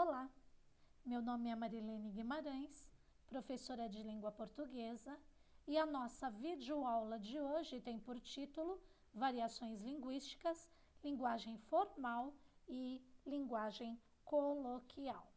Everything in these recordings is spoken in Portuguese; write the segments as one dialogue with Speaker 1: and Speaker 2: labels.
Speaker 1: Olá, meu nome é Marilene Guimarães, professora de língua portuguesa, e a nossa videoaula de hoje tem por título Variações linguísticas, linguagem formal e linguagem coloquial.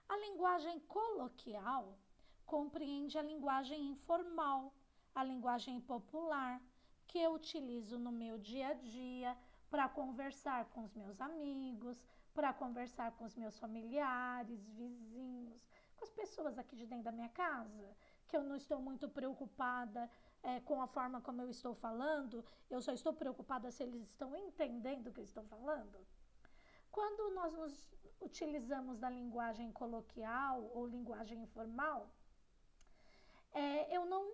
Speaker 1: A linguagem coloquial compreende a linguagem informal, a linguagem popular, que eu utilizo no meu dia a dia para conversar com os meus amigos, para conversar com os meus familiares, vizinhos, com as pessoas aqui de dentro da minha casa, que eu não estou muito preocupada com a forma como eu estou falando, eu só estou preocupada se eles estão entendendo o que eu estou falando. Quando nós nos utilizamos da linguagem coloquial ou linguagem informal, eu não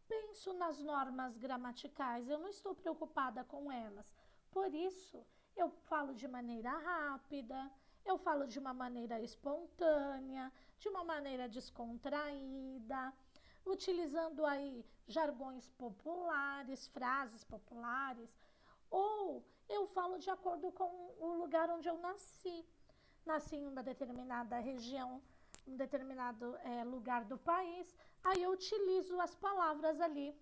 Speaker 1: penso nas normas gramaticais, eu não estou preocupada com elas. Por isso, eu falo de maneira rápida, eu falo de uma maneira espontânea, de uma maneira descontraída, utilizando aí jargões populares, frases populares, ou eu falo de acordo com o lugar onde eu nasci. Nasci em uma determinada região, um determinado lugar do país, aí eu utilizo as palavras ali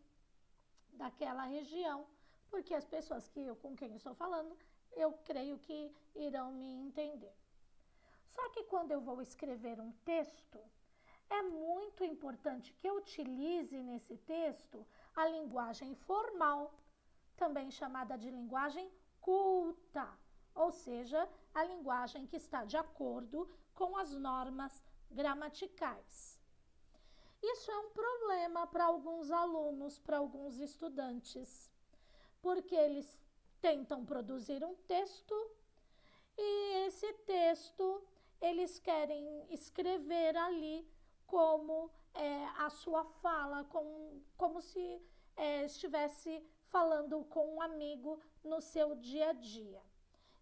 Speaker 1: daquela região, porque as pessoas com quem eu estou falando, eu creio que irão me entender. Só que quando eu vou escrever um texto, é muito importante que eu utilize nesse texto a linguagem formal, também chamada de linguagem culta, ou seja, a linguagem que está de acordo com as normas gramaticais. Isso é um problema para alguns alunos, para alguns estudantes, porque eles tentam produzir um texto e esse texto eles querem escrever ali como a sua fala, como se estivesse falando com um amigo no seu dia a dia.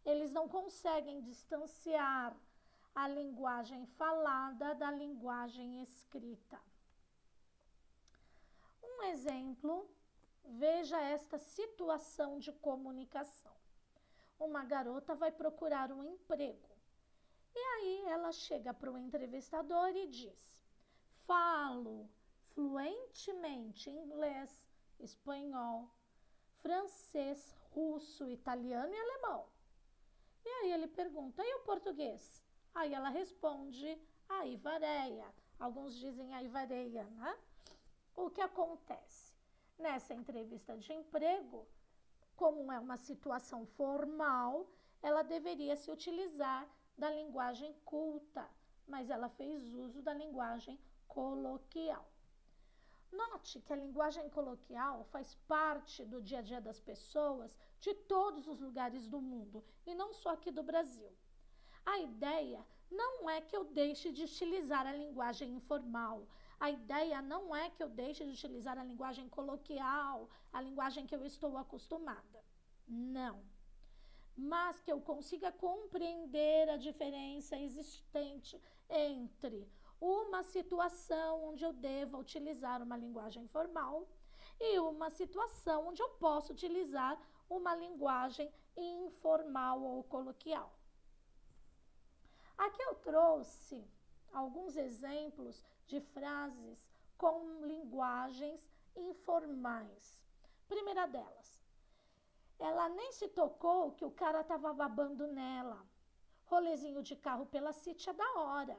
Speaker 1: Eles não conseguem distanciar a linguagem falada da linguagem escrita. Um exemplo, veja esta situação de comunicação. Uma garota vai procurar um emprego. E aí ela chega para o entrevistador e diz: falo fluentemente inglês, espanhol, francês, russo, italiano e alemão. E aí ele pergunta: e o português? Aí ela responde: aí varia. Alguns dizem aí varia, né? O que acontece? Nessa entrevista de emprego, como é uma situação formal, ela deveria se utilizar da linguagem culta, mas ela fez uso da linguagem coloquial. Note que a linguagem coloquial faz parte do dia a dia das pessoas de todos os lugares do mundo, e não só aqui do Brasil. A ideia não é que eu deixe de utilizar a linguagem informal. A ideia não é que eu deixe de utilizar a linguagem coloquial, a linguagem que eu estou acostumada. Não. Mas que eu consiga compreender a diferença existente entre uma situação onde eu deva utilizar uma linguagem formal e uma situação onde eu posso utilizar uma linguagem informal ou coloquial. Aqui eu trouxe alguns exemplos de frases com linguagens informais. Primeira delas, ela nem se tocou que o cara estava babando nela. Rolezinho de carro pela City é da hora.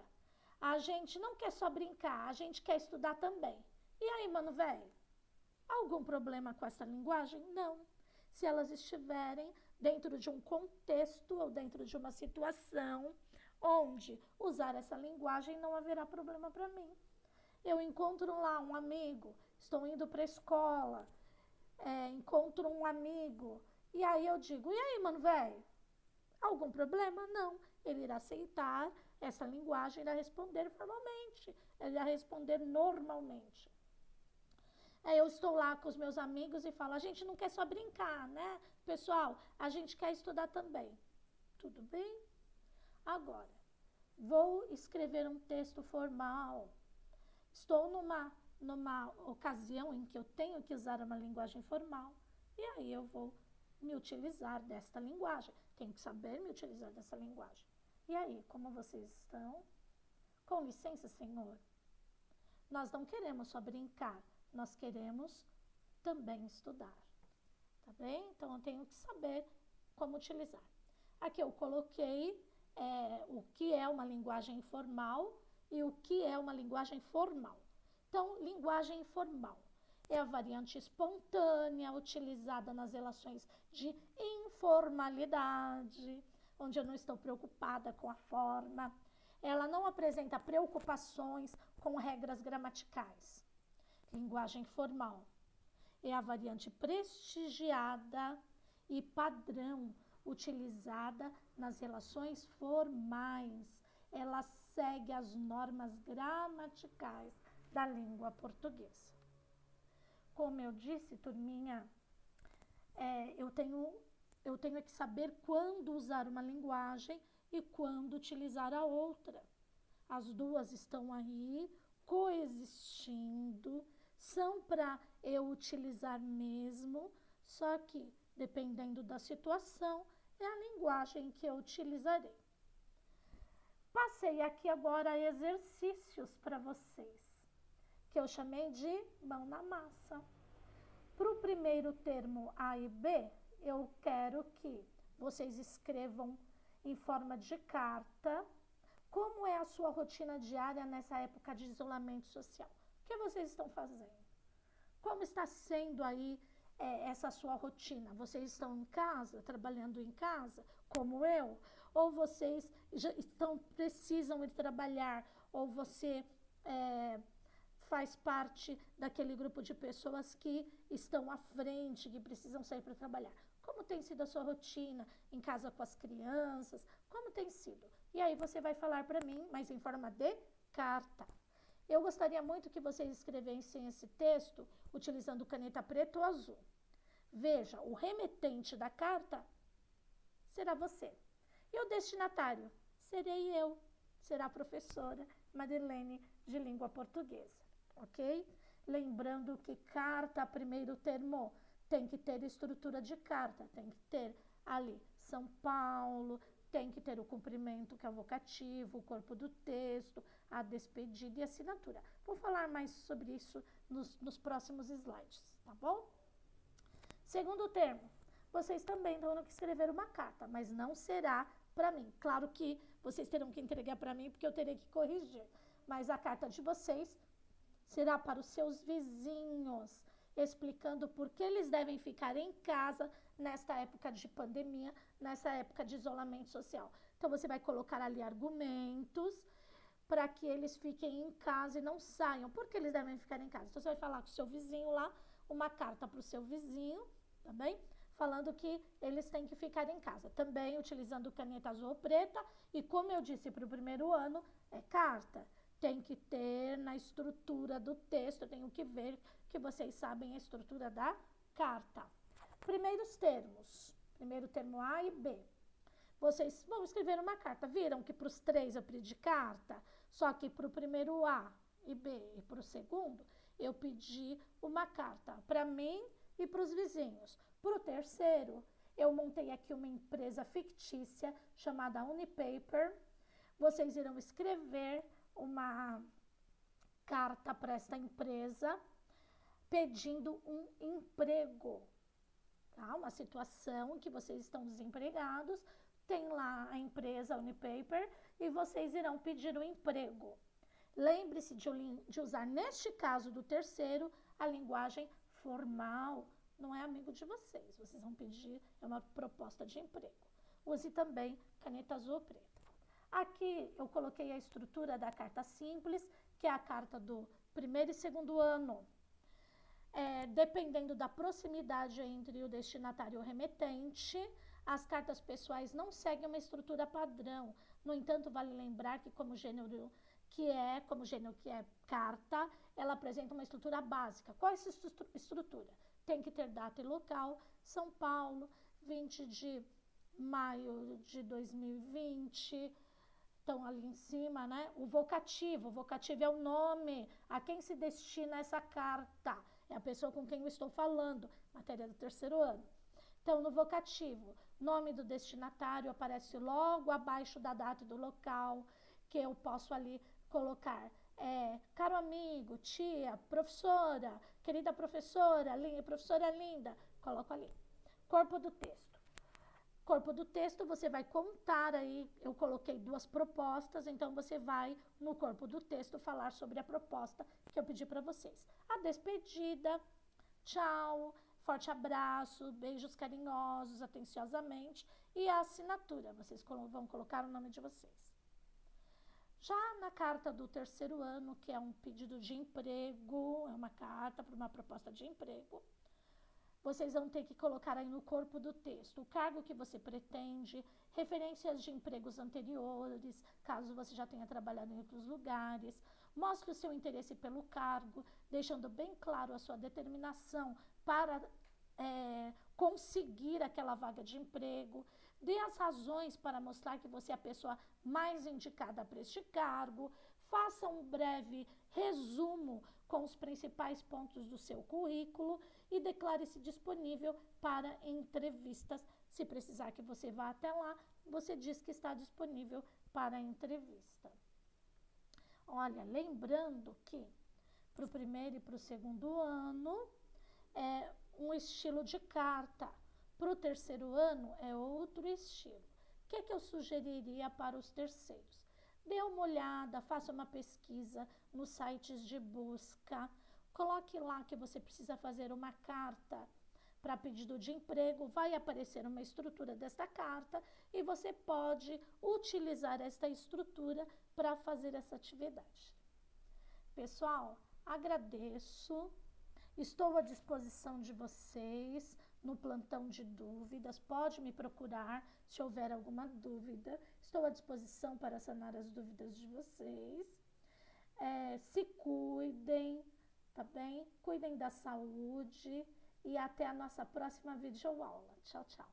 Speaker 1: A gente não quer só brincar, a gente quer estudar também. E aí, mano velho? Algum problema com essa linguagem? Não. Se elas estiverem dentro de um contexto ou dentro de uma situação onde usar essa linguagem não haverá problema para mim. Eu encontro lá um amigo, estou indo para a escola, encontro um amigo, e aí eu digo: e aí, mano velho? Algum problema? Não. Ele irá aceitar essa linguagem, irá responder formalmente, ele irá responder normalmente. Eu estou lá com os meus amigos e falo: a gente não quer só brincar, né? Pessoal, a gente quer estudar também. Tudo bem? Agora, vou escrever um texto formal. Estou numa ocasião em que eu tenho que usar uma linguagem formal. E aí eu vou me utilizar desta linguagem. Tenho que saber me utilizar dessa linguagem. E aí, como vocês estão? Com licença, senhor. Nós não queremos só brincar, nós queremos também estudar. Tá bem? Então, eu tenho que saber como utilizar. Aqui eu coloquei o que é uma linguagem informal e o que é uma linguagem formal. Então, linguagem informal é a variante espontânea utilizada nas relações de informalidade, onde eu não estou preocupada com a forma. Ela não apresenta preocupações com regras gramaticais. Linguagem formal é a variante prestigiada e padrão utilizada nas relações formais. Ela segue as normas gramaticais da língua portuguesa. Como eu disse, turminha, eu tenho que saber quando usar uma linguagem e quando utilizar a outra. As duas estão aí coexistindo, são para eu utilizar mesmo, só que, dependendo da situação, é a linguagem que eu utilizarei. Passei aqui agora exercícios para vocês, que eu chamei de mão na massa. Para o primeiro termo A e B, eu quero que vocês escrevam em forma de carta como é a sua rotina diária nessa época de isolamento social. O que vocês estão fazendo? Como está sendo aí essa sua rotina? Vocês estão em casa, trabalhando em casa, como eu? Ou vocês já precisam ir trabalhar? Ou você faz parte daquele grupo de pessoas que estão à frente, que precisam sair para trabalhar? Como tem sido a sua rotina em casa com as crianças? Como tem sido? E aí você vai falar para mim, mas em forma de carta. Eu gostaria muito que vocês escrevessem esse texto utilizando caneta preta ou azul. Veja, o remetente da carta será você. E o destinatário? Serei eu. Será a professora Marilene de língua portuguesa. Ok? Lembrando que carta, primeiro termo, tem que ter estrutura de carta. Tem que ter ali São Paulo, tem que ter o cumprimento, que é o vocativo, o corpo do texto, a despedida e a assinatura. Vou falar mais sobre isso nos próximos slides, tá bom? Segundo termo, vocês também terão que escrever uma carta, mas não será para mim. Claro que vocês terão que entregar para mim, porque eu terei que corrigir. Mas a carta de vocês será para os seus vizinhos, explicando por que eles devem ficar em casa nesta época de pandemia, nessa época de isolamento social. Então, você vai colocar ali argumentos para que eles fiquem em casa e não saiam. Por que eles devem ficar em casa? Então, você vai falar com o seu vizinho lá, uma carta para o seu vizinho, tá bem? Falando que eles têm que ficar em casa. Também utilizando caneta azul ou preta. E como eu disse para o primeiro ano, é carta. Tem que ter na estrutura do texto, eu tenho que ver que vocês sabem a estrutura da carta. Primeiros termos, primeiro termo A e B. Vocês vão escrever uma carta. Viram que para os três eu pedi carta? Só que para o primeiro A e B e para o segundo, eu pedi uma carta para mim e para os vizinhos. Para o terceiro, eu montei aqui uma empresa fictícia chamada Unipaper. Vocês irão escrever uma carta para esta empresa pedindo um emprego, tá? Uma situação em que vocês estão desempregados, tem lá a empresa Unipaper e vocês irão pedir um emprego. Lembre-se de usar, neste caso do terceiro, a linguagem formal, não é amigo de vocês, vocês vão pedir, é uma proposta de emprego. Use também caneta azul ou preta. Aqui eu coloquei a estrutura da carta simples, que é a carta do primeiro e segundo ano. Dependendo da proximidade entre o destinatário e o remetente, as cartas pessoais não seguem uma estrutura padrão. No entanto, vale lembrar que como gênero que é carta, ela apresenta uma estrutura básica. Qual é essa estrutura? Tem que ter data e local. São Paulo, 20 de maio de 2020. Estão ali em cima, né? O vocativo é o nome, a quem se destina essa carta. É a pessoa com quem eu estou falando, matéria do terceiro ano. Então, no vocativo, Nome do destinatário aparece logo abaixo da data e do local, que eu posso ali colocar. Caro amigo, tia, professora, querida professora linda, coloco ali. Corpo do texto. Corpo do texto, você vai contar aí, eu coloquei 2 propostas, então você vai no corpo do texto falar sobre a proposta que eu pedi para vocês. A despedida, tchau, forte abraço, beijos carinhosos, atenciosamente, e a assinatura, vocês vão colocar o nome de vocês. Já na carta do 3º ano, que é um pedido de emprego, é uma carta para uma proposta de emprego, vocês vão ter que colocar aí no corpo do texto o cargo que você pretende, referências de empregos anteriores, caso você já tenha trabalhado em outros lugares. Mostre o seu interesse pelo cargo, deixando bem claro a sua determinação para conseguir aquela vaga de emprego. Dê as razões para mostrar que você é a pessoa mais indicada para este cargo. Faça um breve resumo com os principais pontos do seu currículo e declare-se disponível para entrevistas. Se precisar que você vá até lá, você diz que está disponível para a entrevista. Olha, lembrando que para o 1º e para o 2º ano é um estilo de carta. Para o 3º ano é outro estilo. O que é que eu sugeriria para os terceiros? Dê uma olhada, faça uma pesquisa nos sites de busca. Coloque lá que você precisa fazer uma carta para pedido de emprego. Vai aparecer uma estrutura desta carta e você pode utilizar esta estrutura para fazer essa atividade. Pessoal, agradeço. Estou à disposição de vocês no plantão de dúvidas. Pode me procurar se houver alguma dúvida. Estou à disposição para sanar as dúvidas de vocês. Se cuidem, tá bem? Cuidem da saúde e até a nossa próxima videoaula. Tchau, tchau.